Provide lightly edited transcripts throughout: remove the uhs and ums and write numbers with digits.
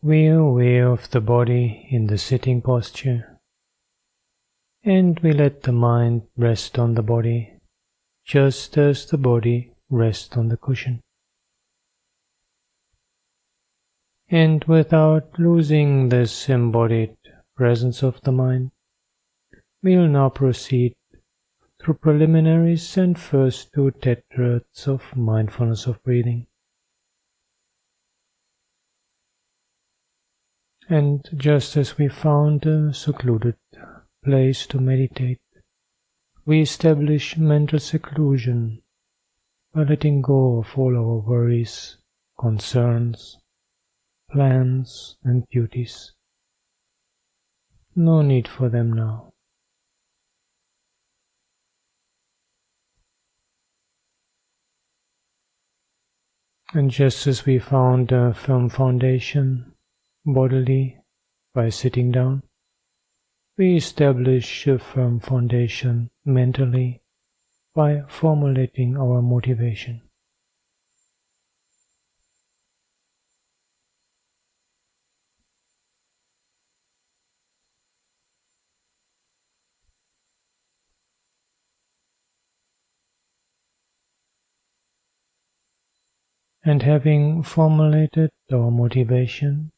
We are aware of the body in the sitting posture, and we let the mind rest on the body, just as the body rests on the cushion. And without losing this embodied presence of the mind, we'll now proceed through preliminaries and first two tetrads of mindfulness of breathing. And just as we found a secluded place to meditate, we establish mental seclusion by letting go of all our worries, concerns, plans, and duties. No need for them now. And just as we found a firm foundation bodily by sitting down, we establish a firm foundation mentally by formulating our motivation. And having formulated our motivation,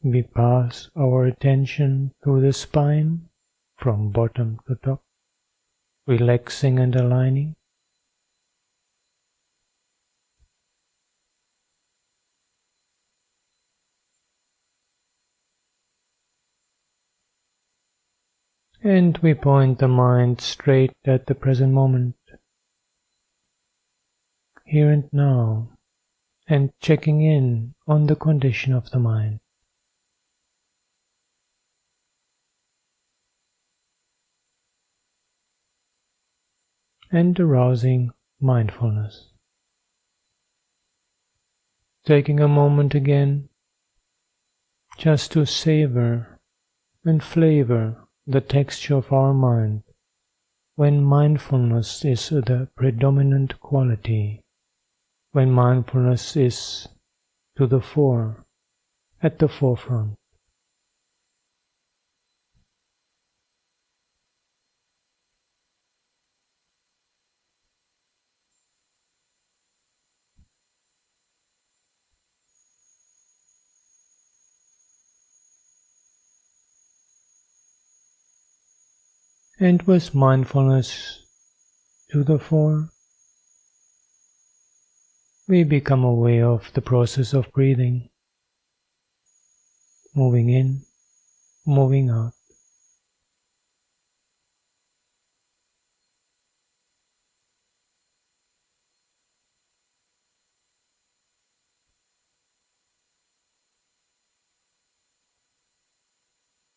we pass our attention through the spine from bottom to top, relaxing and aligning. And we point the mind straight at the present moment, here and now, and checking in on the condition of the mind. And arousing mindfulness. Taking a moment again just to savor and flavor the texture of our mind when mindfulness is the predominant quality, when mindfulness is to the fore, at the forefront. And with mindfulness to the fore, we become aware of the process of breathing, moving in, moving out.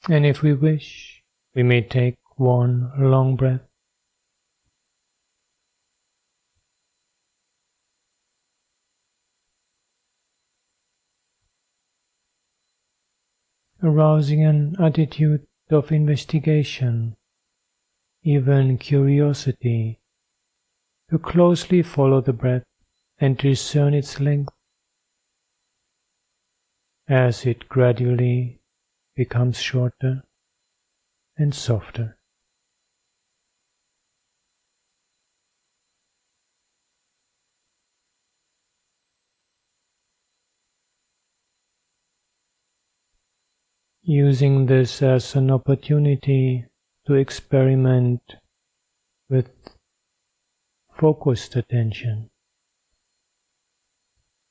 And if we wish, we may take one long breath. Arousing an attitude of investigation, even curiosity, to closely follow the breath and discern its length as it gradually becomes shorter and softer. Using this as an opportunity to experiment with focused attention,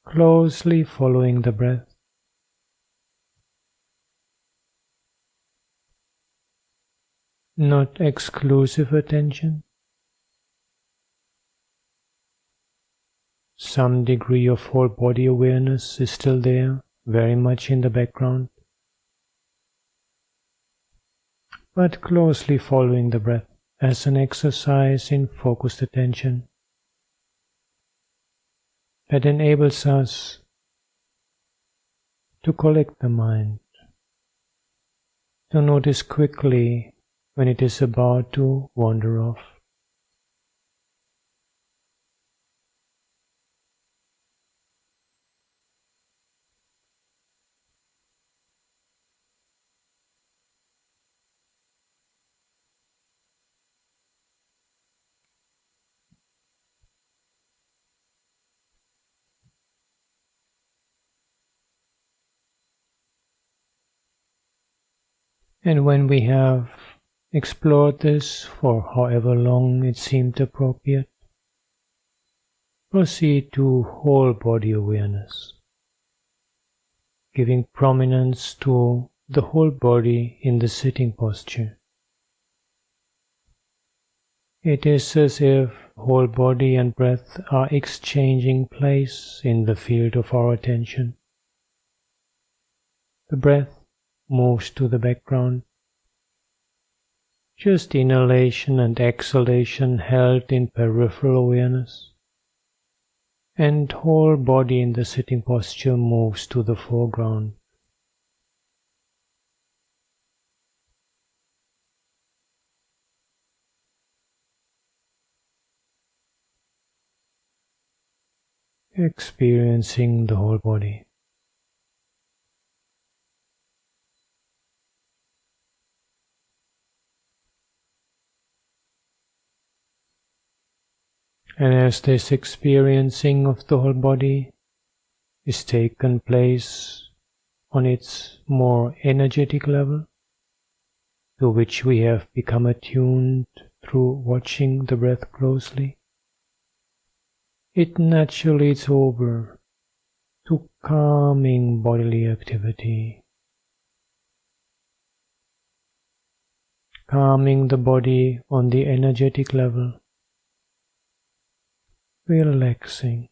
closely following the breath. Not exclusive attention. Some degree of whole body awareness is still there, very much in the background. But closely following the breath as an exercise in focused attention that enables us to collect the mind, to notice quickly when it is about to wander off. And when we have explored this for however long it seemed appropriate, proceed to whole body awareness, giving prominence to the whole body in the sitting posture. It is as if whole body and breath are exchanging place in the field of our attention. The breath moves to the background. Just inhalation and exhalation held in peripheral awareness, and whole body in the sitting posture moves to the foreground. Experiencing the whole body. And as this experiencing of the whole body is taken place on its more energetic level, to which we have become attuned through watching the breath closely, it naturally leads over to calming bodily activity, calming the body on the energetic level, relaxing,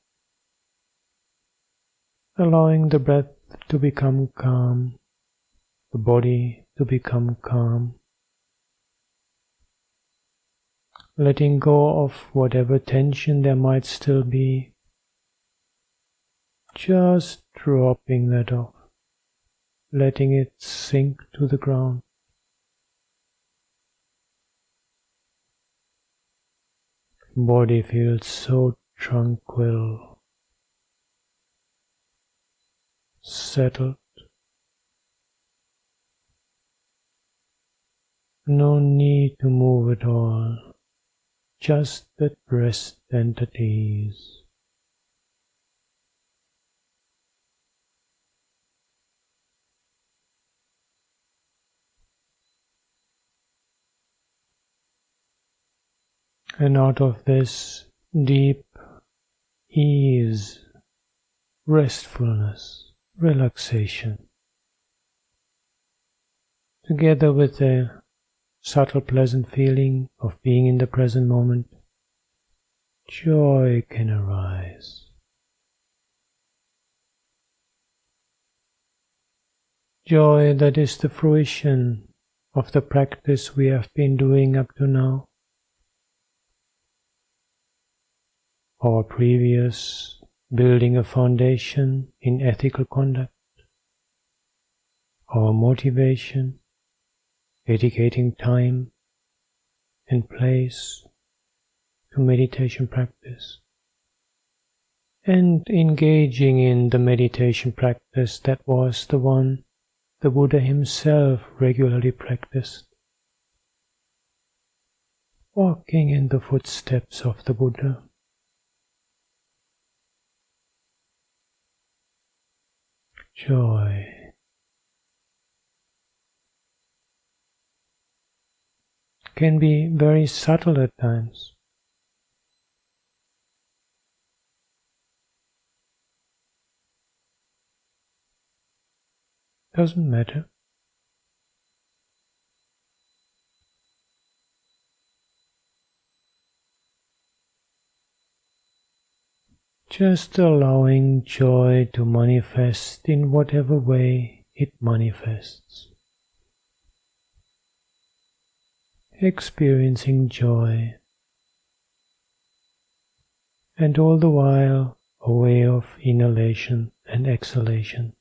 allowing the breath to become calm, the body to become calm, letting go of whatever tension there might still be, just dropping that off, letting it sink to the ground. Body feels so tranquil, settled. No need to move at all, just at rest and at ease. And out of this deep ease, restfulness, relaxation, together with the subtle pleasant feeling of being in the present moment, joy can arise. Joy that is the fruition of the practice we have been doing up to now. Our previous building a foundation in ethical conduct, our motivation, dedicating time and place to meditation practice, and engaging in the meditation practice that was the one the Buddha himself regularly practiced, walking in the footsteps of the Buddha. Joy. Can be very subtle at times. Doesn't matter. Just allowing joy to manifest in whatever way it manifests. Experiencing joy, and all the while a way of inhalation and exhalation.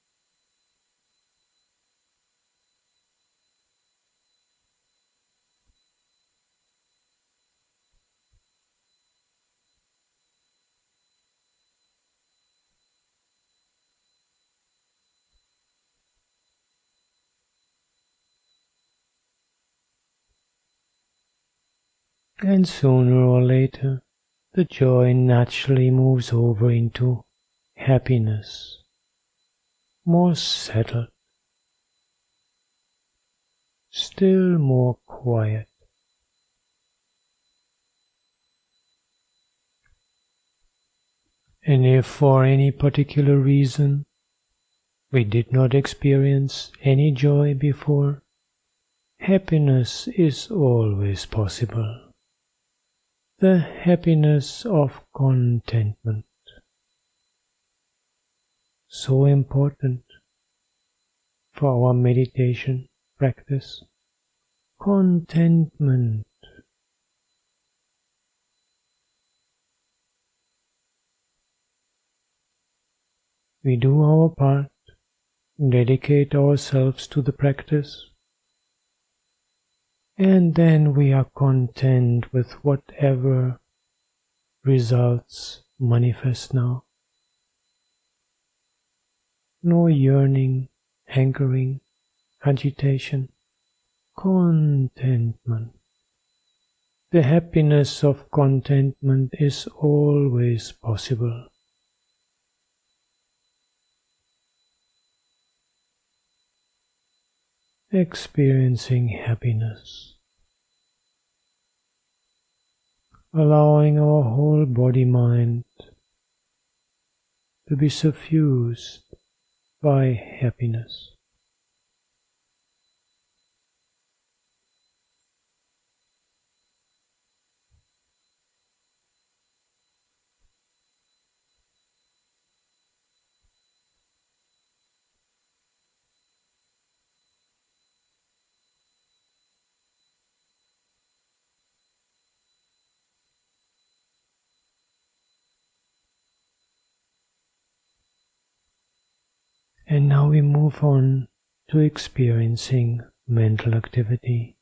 And sooner or later, the joy naturally moves over into happiness, more settled, still more quiet. And if for any particular reason we did not experience any joy before, happiness is always possible. The happiness of contentment. So important for our meditation practice. Contentment. We do our part, dedicate ourselves to the practice, and then we are content with whatever results manifest now. No yearning, hankering, agitation, contentment. The happiness of contentment is always possible. Experiencing happiness, allowing our whole body-mind to be suffused by happiness. And now we move on to experiencing mental activity.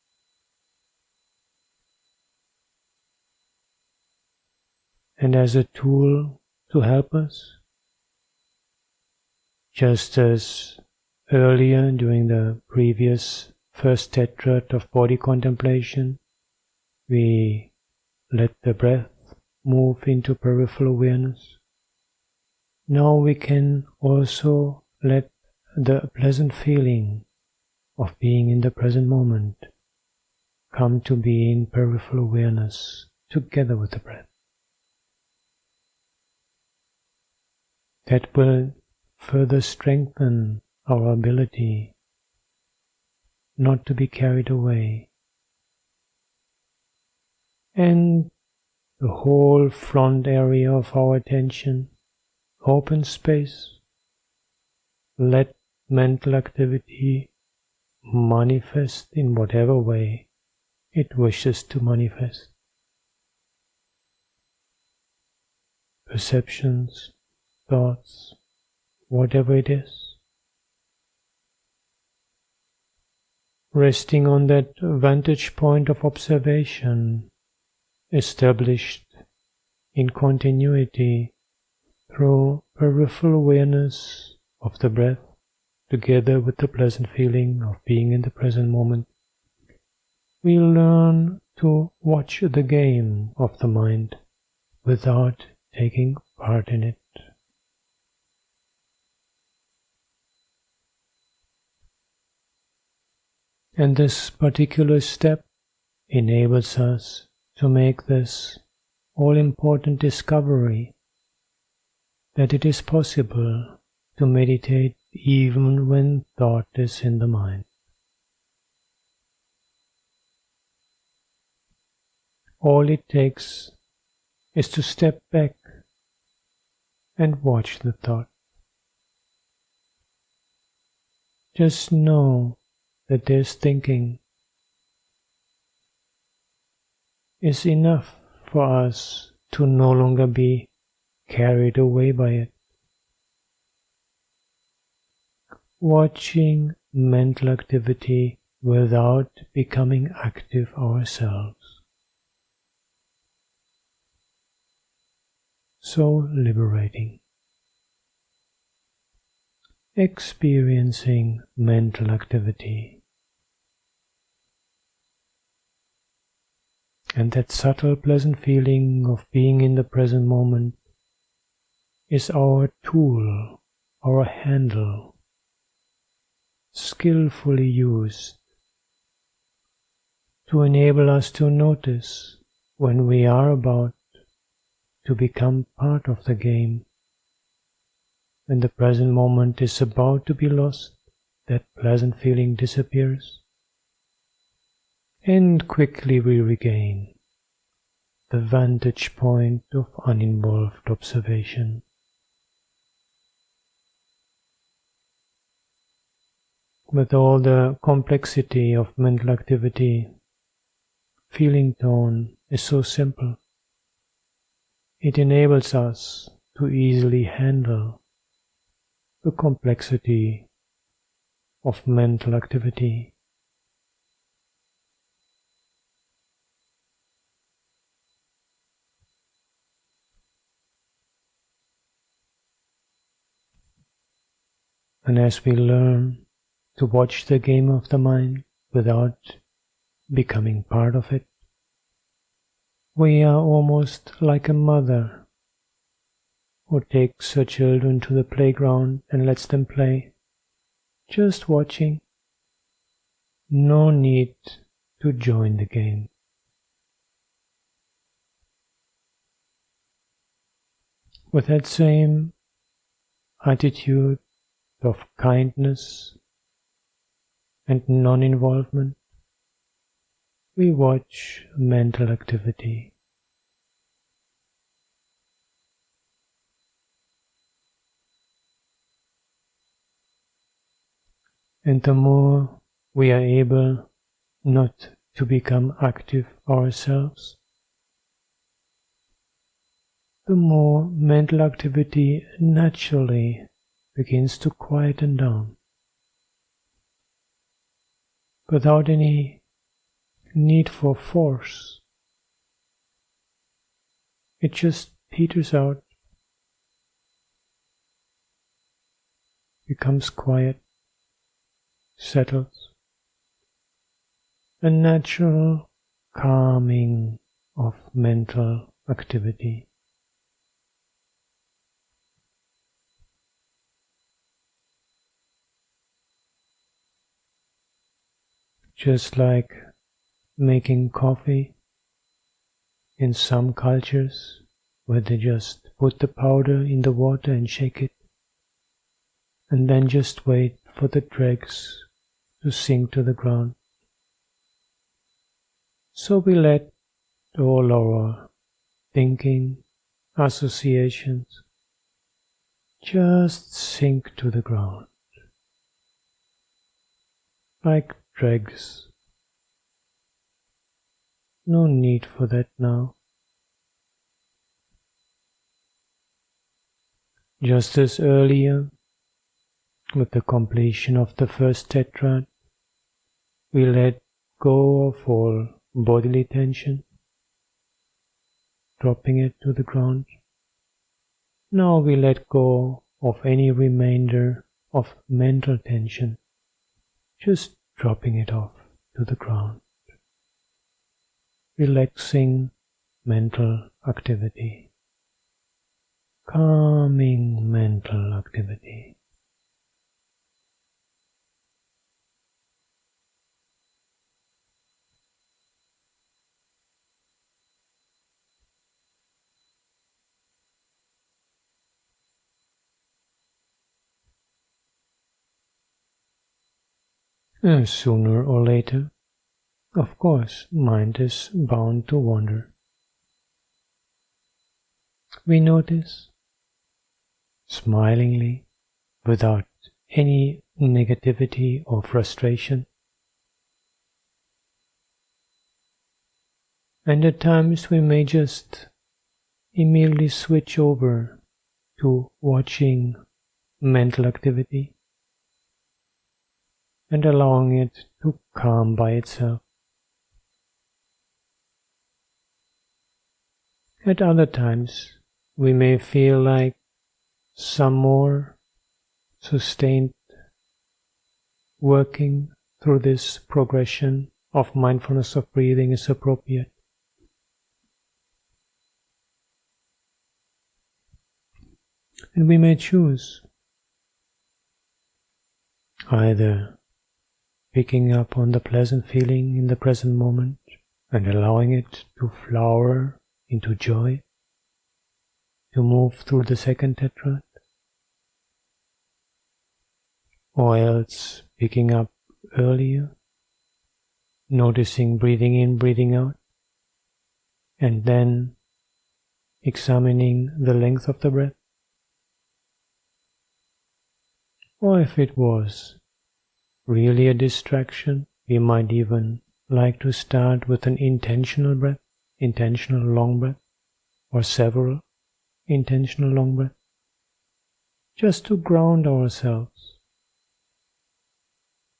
And as a tool to help us, just as earlier during the previous first tetrad of body contemplation, we let the breath move into peripheral awareness. Now we can also let the pleasant feeling of being in the present moment come to be in peripheral awareness together with the breath. That will further strengthen our ability not to be carried away. And the whole front area of our attention, open space, let mental activity manifest in whatever way it wishes to manifest. Perceptions, thoughts, whatever it is. Resting on that vantage point of observation established in continuity through peripheral awareness of the breath, together with the pleasant feeling of being in the present moment, we learn to watch the game of the mind without taking part in it. And this particular step enables us to make this all-important discovery that it is possible to meditate even when thought is in the mind. All it takes is to step back and watch the thought. Just know that there's thinking is enough for us to no longer be carried away by it. Watching mental activity without becoming active ourselves. So liberating. Experiencing mental activity. And that subtle pleasant feeling of being in the present moment is our tool, our handle, skillfully used to enable us to notice when we are about to become part of the game. When the present moment is about to be lost, that pleasant feeling disappears, and quickly we regain the vantage point of uninvolved observation. With all the complexity of mental activity, feeling tone is so simple. It enables us to easily handle the complexity of mental activity. And as we learn to watch the game of the mind without becoming part of it, we are almost like a mother who takes her children to the playground and lets them play, just watching. No need to join the game. With that same attitude of kindness and non-involvement, we watch mental activity. And the more we are able not to become active ourselves, the more mental activity naturally begins to quieten down, without any need for force. It just peters out, becomes quiet, settles, a natural calming of mental activity. Just like making coffee in some cultures, where they just put the powder in the water and shake it, and then just wait for the dregs to sink to the ground. So we let all our thinking, associations just sink to the ground, like dregs. No need for that now. Just as earlier, with the completion of the first tetrad, we let go of all bodily tension, dropping it to the ground. Now we let go of any remainder of mental tension, just dropping it off to the ground. Relaxing mental activity, calming mental activity. And sooner or later, of course, mind is bound to wander. We notice, smilingly, without any negativity or frustration. And at times we may just immediately switch over to watching mental activity and allowing it to calm by itself. At other times, we may feel like some more sustained working through this progression of mindfulness of breathing is appropriate. And we may choose either picking up on the pleasant feeling in the present moment and allowing it to flower into joy, to move through the second tetrad, or else picking up earlier, noticing breathing in, breathing out, and then examining the length of the breath. Or if it was really a distraction, we might even like to start with an intentional breath, intentional long breath, or several intentional long breaths, just to ground ourselves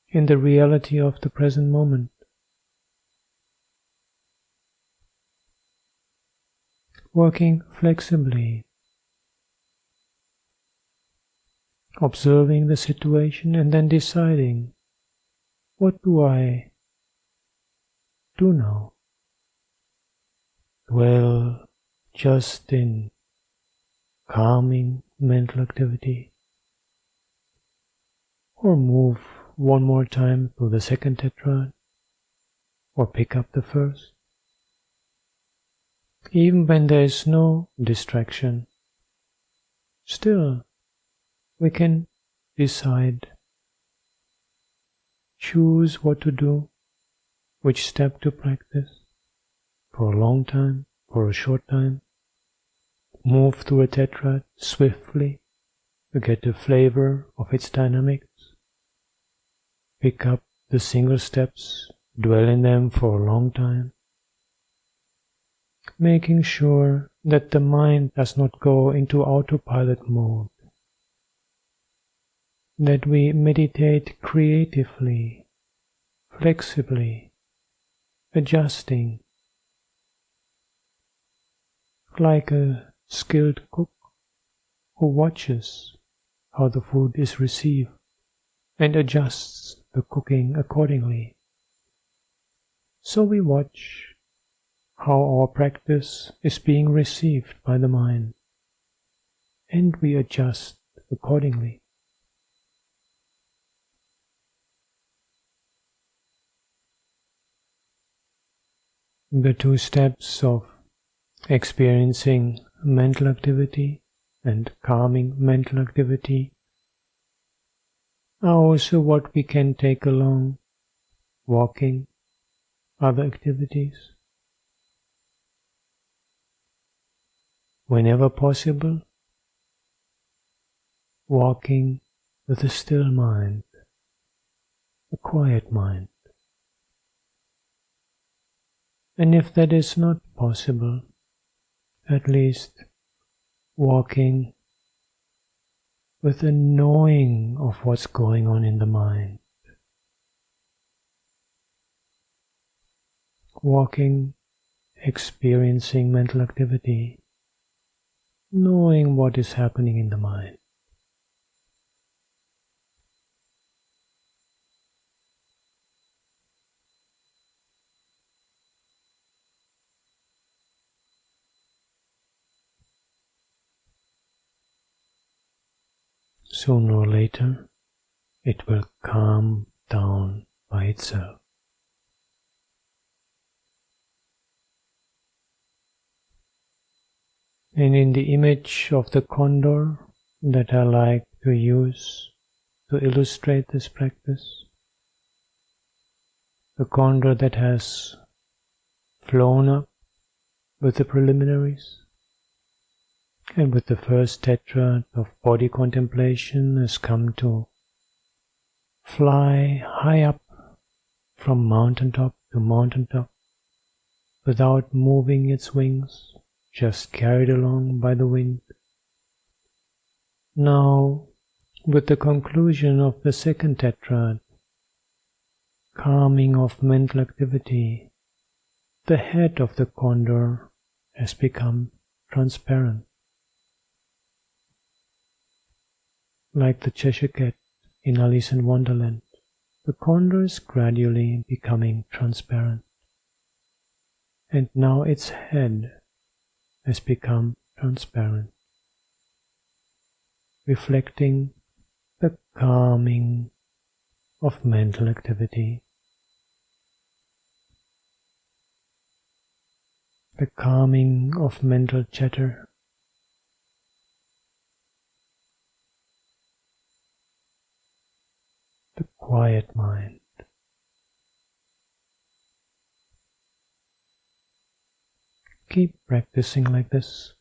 in the reality of the present moment. Working flexibly, observing the situation and then deciding, what do I do now? Dwell just in calming mental activity, or move one more time to the second tetrad, or pick up the first. Even when there is no distraction, still we can decide, choose what to do, which step to practice, for a long time, for a short time. Move through a tetrad swiftly to get the flavor of its dynamics. Pick up the single steps, dwell in them for a long time, making sure that the mind does not go into autopilot mode, that we meditate creatively, flexibly, adjusting, like a skilled cook who watches how the food is received and adjusts the cooking accordingly. So we watch how our practice is being received by the mind, and we adjust accordingly. The two steps of experiencing mental activity and calming mental activity are also what we can take along walking, other activities. Whenever possible, walking with a still mind, a quiet mind. And if that is not possible, at least walking with a knowing of what's going on in the mind. Walking, experiencing mental activity, knowing what is happening in the mind. Sooner or later, it will calm down by itself. And in the image of the condor that I like to use to illustrate this practice, the condor that has flown up with the preliminaries, and with the first tetrad of body contemplation has come to fly high up from mountaintop to mountaintop without moving its wings, just carried along by the wind. Now, with the conclusion of the second tetrad, calming of mental activity, the head of the condor has become transparent. Like the Cheshire Cat in Alice in Wonderland, the condor is gradually becoming transparent. And now its head has become transparent, reflecting the calming of mental activity, the calming of mental chatter, the quiet mind. Keep practicing like this.